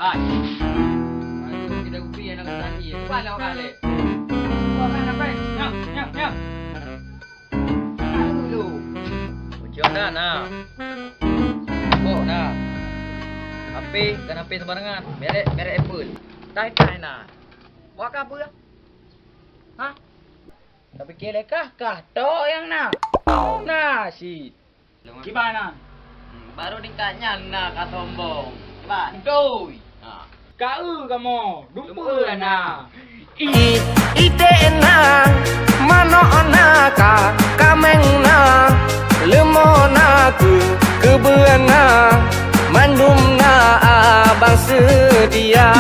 Hai. Aduh, kita upi anak tadi. Kepala kali. Kau kan apa? Nyam. Dulu. Ujian dah nah. Oh nah. HP kan HP sembarangan. Merek Apple. Tai nah. Buat apa ya? Hah? Tak fikir lekah kah? Tok yang nak. Nah, si. Gimana? Baru dikatnya nak kat sombong. Gimana? Doi. Ha. Kau kamu, lupa na. Ite na, mano na ka, kameng na, lemo na kebeana, mandum na abang sedia.